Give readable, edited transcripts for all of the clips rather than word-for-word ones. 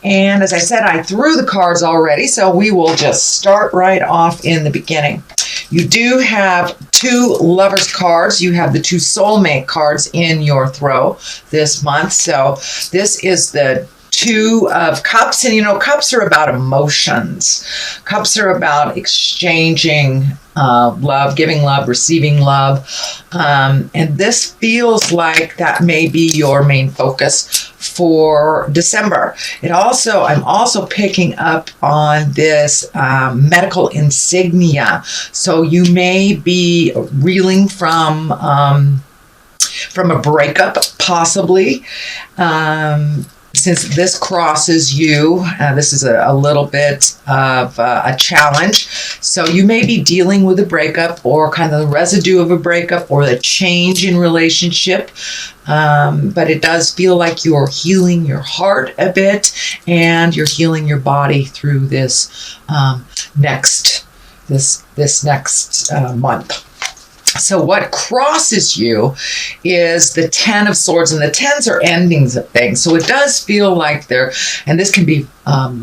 And as I said, I threw the cards already, so we will just start right off in the beginning. You do have 2 lovers cards. You have the 2 soulmate cards in your throw this month. So this is the 2 of Cups, and cups are about emotions. Cups are about exchanging love, giving love, receiving love. And this feels like that may be your main focus for December. I'm also picking up on this medical insignia. So you may be reeling from a breakup, possibly. Since this crosses you, this is a little bit of a challenge. So you may be dealing with a breakup or kind of the residue of a breakup or the change in relationship. But it does feel like you're healing your heart a bit and you're healing your body through this next month. So what crosses you is the 10 of Swords, and the 10s are endings of things. So it does feel like and this can be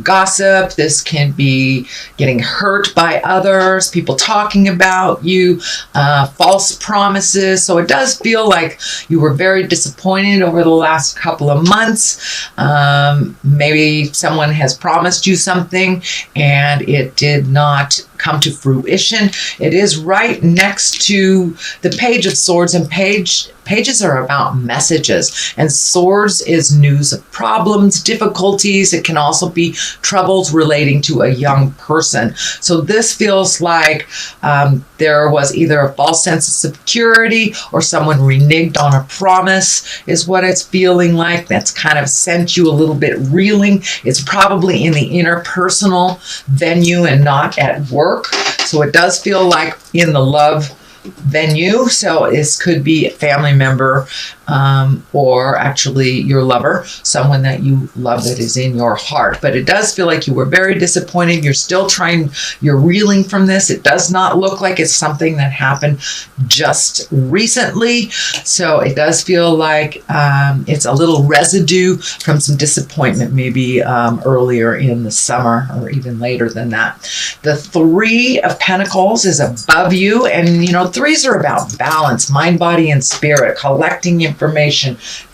gossip, this can be getting hurt by others, people talking about you, false promises. So it does feel like you were very disappointed over the last couple of months. Maybe someone has promised you something and it did not come to fruition. It is right next to the Page of Swords, and pages are about messages, and Swords is news of problems, difficulties. It can also be troubles relating to a young person. So this feels like there was either a false sense of security or someone reneged on a promise is what it's feeling like. That's kind of sent you a little bit reeling. It's probably in the interpersonal venue and not at work. So it does feel like in the love venue. So this could be a family member or actually your lover, someone that you love that is in your heart. But it does feel like you were very disappointed. You're reeling from this. It does not look like it's something that happened just recently. So it does feel like it's a little residue from some disappointment, maybe earlier in the summer or even later than that. The 3 of Pentacles is above you, and 3s are about balance, mind, body, and spirit, collecting information.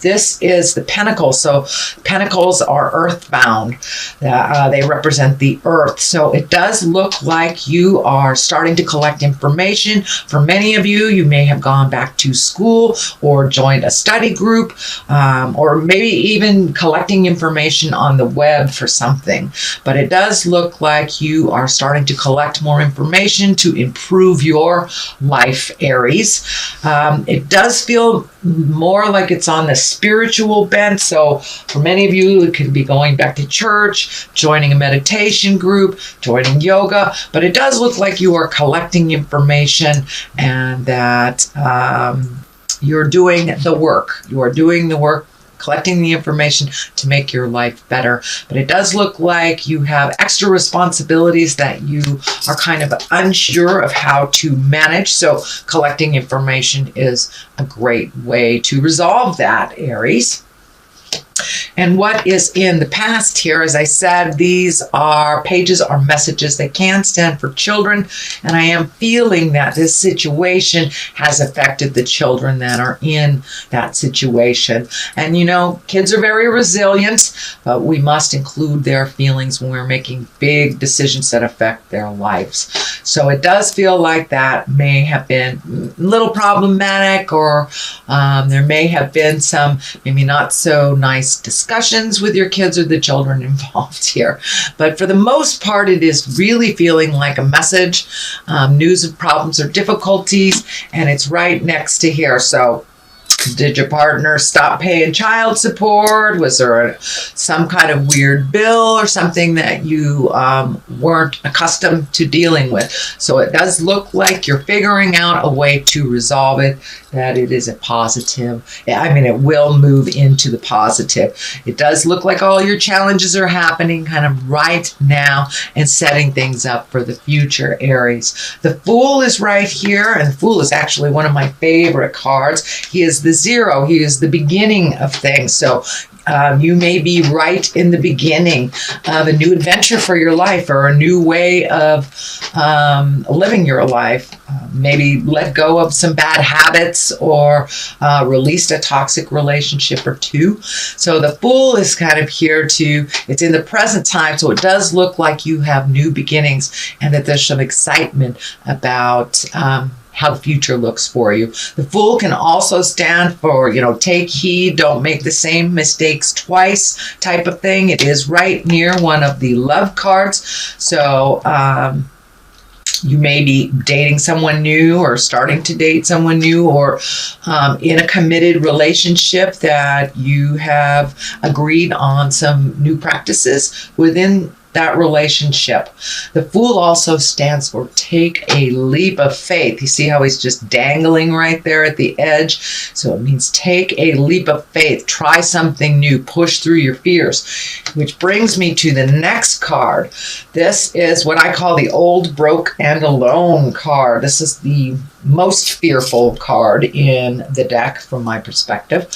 This is the Pentacle. So Pentacles are earthbound. They represent the earth. So it does look like you are starting to collect information. For many of you, you may have gone back to school or joined a study group, or maybe even collecting information on the web for something. But it does look like you are starting to collect more information to improve your life, Aries. It does feel more like it's on the spiritual bent. So for many of you, it could be going back to church, joining a meditation group, joining yoga. But it does look like you are collecting information and that you're doing the work. You are doing the work, collecting the information to make your life better. But it does look like you have extra responsibilities that you are kind of unsure of how to manage. So collecting information is a great way to resolve that, Aries. And what is in the past here, as I said, these are pages or messages. They can stand for children. And I am feeling that this situation has affected the children that are in that situation. And kids are very resilient, but we must include their feelings when we're making big decisions that affect their lives. So it does feel like that may have been a little problematic, or there may have been some maybe not so nice discussions with your kids or the children involved here. But for the most part, it is really feeling like a message, news of problems or difficulties, and it's right next to here. So did your partner stop paying child support? Was there some kind of weird bill or something that you weren't accustomed to dealing with? So it does look like you're figuring out a way to resolve it, that it is a positive. It will move into the positive. It does look like all your challenges are happening kind of right now and setting things up for the future, Aries. The Fool is right here, and the Fool is actually one of my favorite cards. He is the 0. He is the beginning of things. So You may be right in the beginning of a new adventure for your life or a new way of living your life. Maybe let go of some bad habits or released a toxic relationship or two. So the Fool is kind of here it's in the present time, so it does look like you have new beginnings and that there's some excitement about how the future looks for you. The Fool can also stand for, take heed, don't make the same mistakes twice type of thing. It is right near one of the love cards. So you may be dating someone new or starting to date someone new or in a committed relationship that you have agreed on some new practices within that relationship. The Fool also stands for take a leap of faith. You see how he's just dangling right there at the edge? So it means take a leap of faith. Try something new. Push through your fears. Which brings me to the next card. This is what I call the Old, Broke, and Alone card. This is the most fearful card in the deck from my perspective.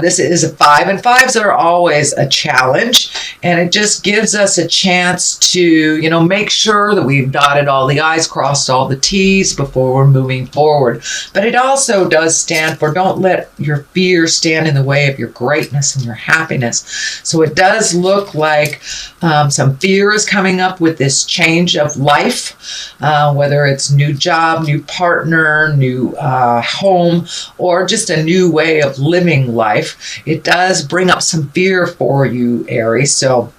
This is a 5, and 5s are always a challenge, and it just gives us a chance to, make sure that we've dotted all the I's, crossed all the T's before we're moving forward. But it also does stand for don't let your fear stand in the way of your greatness and your happiness. So it does look like some fear is coming up with this change of life, whether it's new job, new partner, new home, or just a new way of living life. It does bring up some fear for you, Aries. So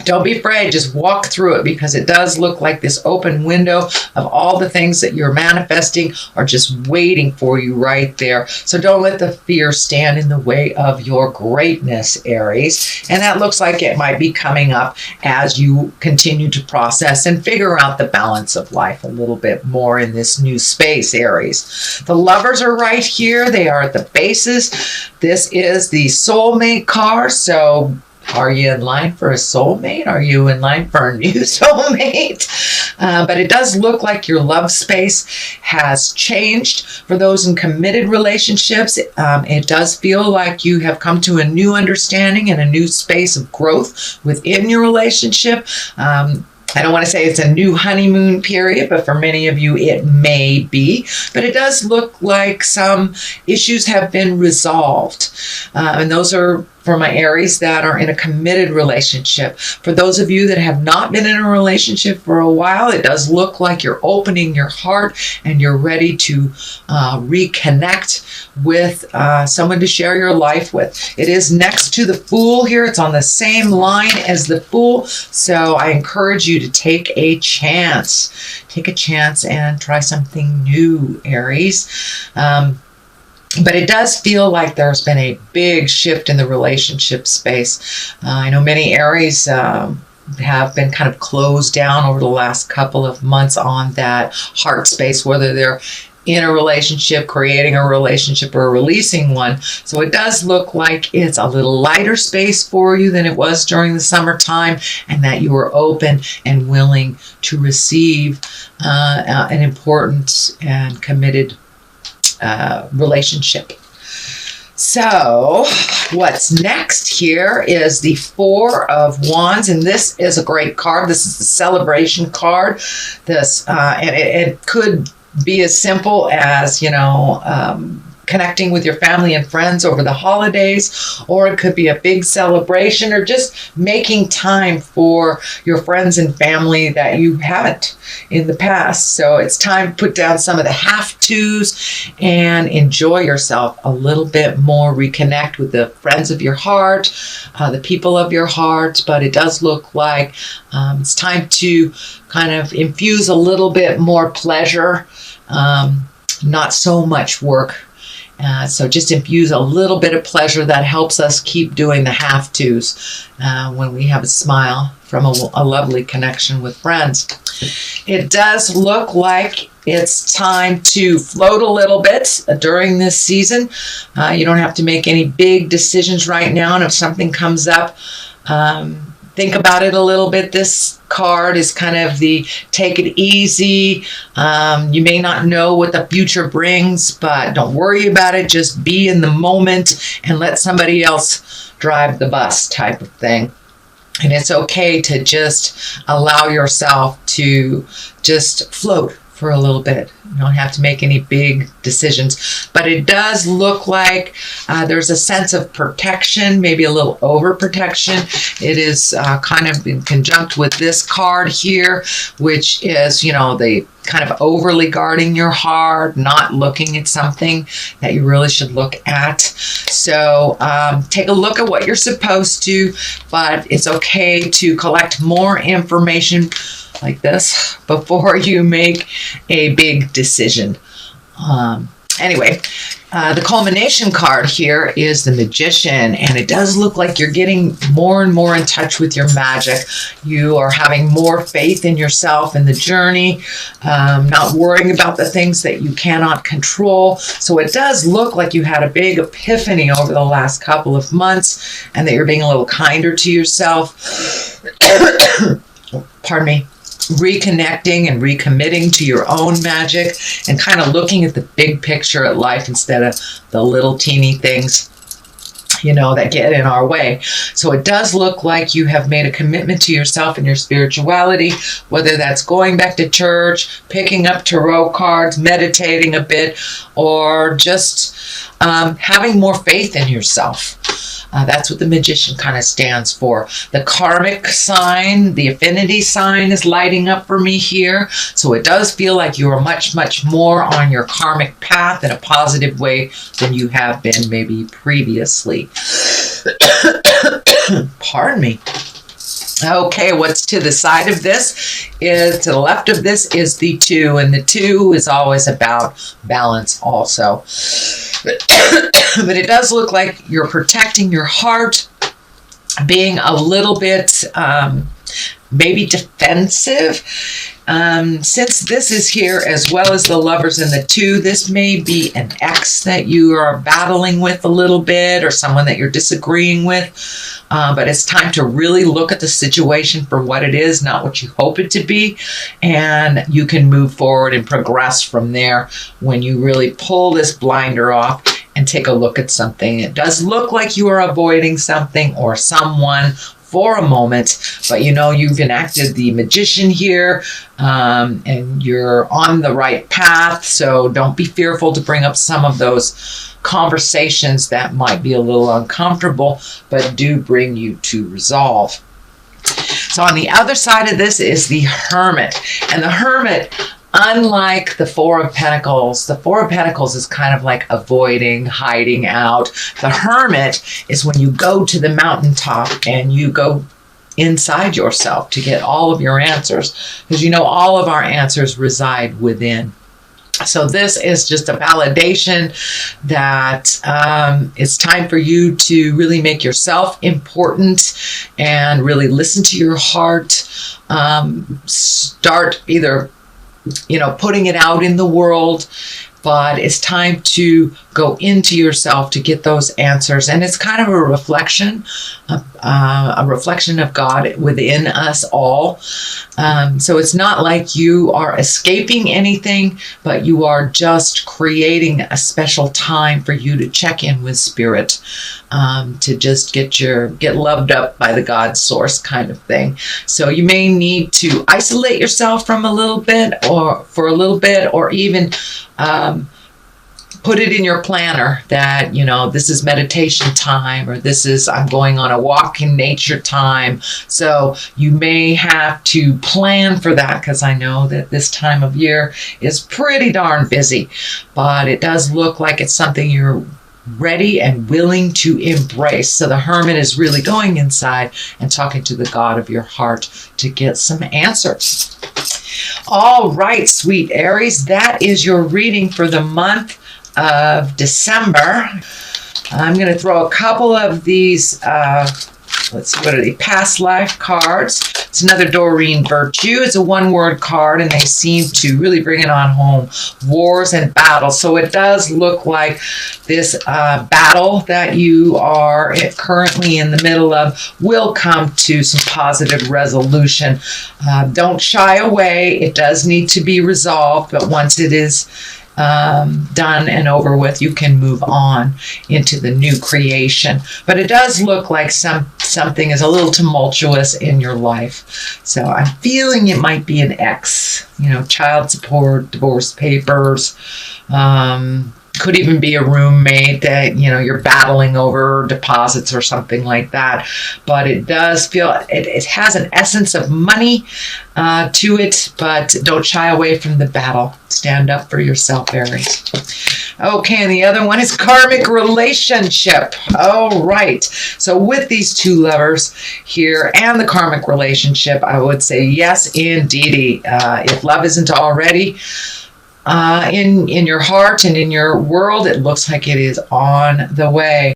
don't be afraid. Just walk through it because it does look like this open window of all the things that you're manifesting are just waiting for you right there. So don't let the fear stand in the way of your greatness, Aries. And that looks like it might be coming up as you continue to process and figure out the balance of life a little bit more in this new space, Aries. The Lovers are right here. They are at the bases. This is the soulmate card. So are you in line for a soulmate? Are you in line for a new soulmate? But it does look like your love space has changed. For those in committed relationships, it does feel like you have come to a new understanding and a new space of growth within your relationship. I don't want to say it's a new honeymoon period, but for many of you it may be. But it does look like some issues have been resolved. And those are for my Aries that are in a committed relationship. For those of you that have not been in a relationship for a while, it does look like you're opening your heart and you're ready to reconnect with someone to share your life with. It is next to the Fool here. It's on the same line as the Fool. So I encourage you to take a chance. Take a chance and try something new, Aries. But it does feel like there's been a big shift in the relationship space. I know many Aries have been kind of closed down over the last couple of months on that heart space, whether they're in a relationship, creating a relationship, or releasing one. So it does look like it's a little lighter space for you than it was during the summertime, and that you are open and willing to receive an important and committed relationship. So what's next here is the Four of Wands, and this is a great card. This is the celebration card. This and it could be as simple as connecting with your family and friends over the holidays, or it could be a big celebration, or just making time for your friends and family that you haven't in the past. So it's time to put down some of the have-tos and enjoy yourself a little bit more, reconnect with the friends of your heart, the people of your heart. But it does look like it's time to kind of infuse a little bit more pleasure, not so much work. So just infuse a little bit of pleasure that helps us keep doing the have-tos when we have a smile from a lovely connection with friends. It does look like it's time to float a little bit during this season. You don't have to make any big decisions right now, and if something comes up, think about it a little bit. This card is kind of the take it easy. You may not know what the future brings, but don't worry about it. Just be in the moment and let somebody else drive the bus type of thing. And it's okay to just allow yourself to just float for a little bit. You don't have to make any big decisions, but it does look like there's a sense of protection, maybe a little overprotection. It is kind of in conjunct with this card here, which is, the kind of overly guarding your heart, not looking at something that you really should look at. So take a look at what you're supposed to, but it's okay to collect more information like this before you make a big decision. Anyway, the culmination card here is the Magician, and it does look like you're getting more and more in touch with your magic. You are having more faith in yourself and the journey, not worrying about the things that you cannot control. So it does look like you had a big epiphany over the last couple of months, and that you're being a little kinder to yourself. Pardon me. Reconnecting and recommitting to your own magic and kind of looking at the big picture at life instead of the little teeny things, that get in our way. So it does look like you have made a commitment to yourself and your spirituality, whether that's going back to church, picking up tarot cards, meditating a bit, or just having more faith in yourself. That's what the Magician kind of stands for. The karmic sign, the affinity sign is lighting up for me here. So it does feel like you are much, much more on your karmic path in a positive way than you have been maybe previously. Pardon me. Okay, what's to the side of this is, to the left of this is the 2, and the 2 is always about balance also. But it does look like you're protecting your heart, being a little bit maybe defensive. Since this is here as well as the Lovers and the 2, this may be an ex that you are battling with a little bit, or someone that you're disagreeing with. But it's time to really look at the situation for what it is, not what you hope it to be. And you can move forward and progress from there when you really pull this blinder off and take a look at something. It does look like you are avoiding something or someone for a moment, but you've enacted the Magician here, and you're on the right path. So don't be fearful to bring up some of those conversations that might be a little uncomfortable, but do bring you to resolve. So on the other side of this is the Hermit, and the Hermit, unlike the Four of Pentacles is kind of like avoiding, hiding out. The Hermit is when you go to the mountaintop and you go inside yourself to get all of your answers, because all of our answers reside within. So this is just a validation that it's time for you to really make yourself important and really listen to your heart. Start either putting it out in the world, but it's time to go into yourself to get those answers. And it's kind of a reflection of God within us all. So it's not like you are escaping anything, but you are just creating a special time for you to check in with Spirit, to just get loved up by the God source kind of thing. So you may need to isolate yourself for a little bit, or even put it in your planner that, this is meditation time, or this is I'm going on a walk in nature time. So you may have to plan for that, because I know that this time of year is pretty darn busy, but it does look like it's something you're ready and willing to embrace. So the Hermit is really going inside and talking to the God of your heart to get some answers. All right, sweet Aries, that is your reading for the month of December. I'm going to throw a couple of these Let's see, what are they? Past life cards. It's another Doreen Virtue. It's a one-word card, and they seem to really bring it on home. Wars and battles. So it does look like this battle that you are currently in the middle of will come to some positive resolution. Don't shy away. It does need to be resolved, but once it is done and over with, you can move on into the new creation. But it does look like something is a little tumultuous in your life. So I'm feeling it might be an ex, child support, divorce papers, could even be a roommate that you're battling over deposits or something like that. But it does feel it has an essence of money to it, but don't shy away from the battle. Stand up for yourself, Aries. Okay, and the other one is karmic relationship. All right. So with these two lovers here and the karmic relationship, I would say yes, indeedy. If love isn't already in your heart and in your world, it looks like it is on the way.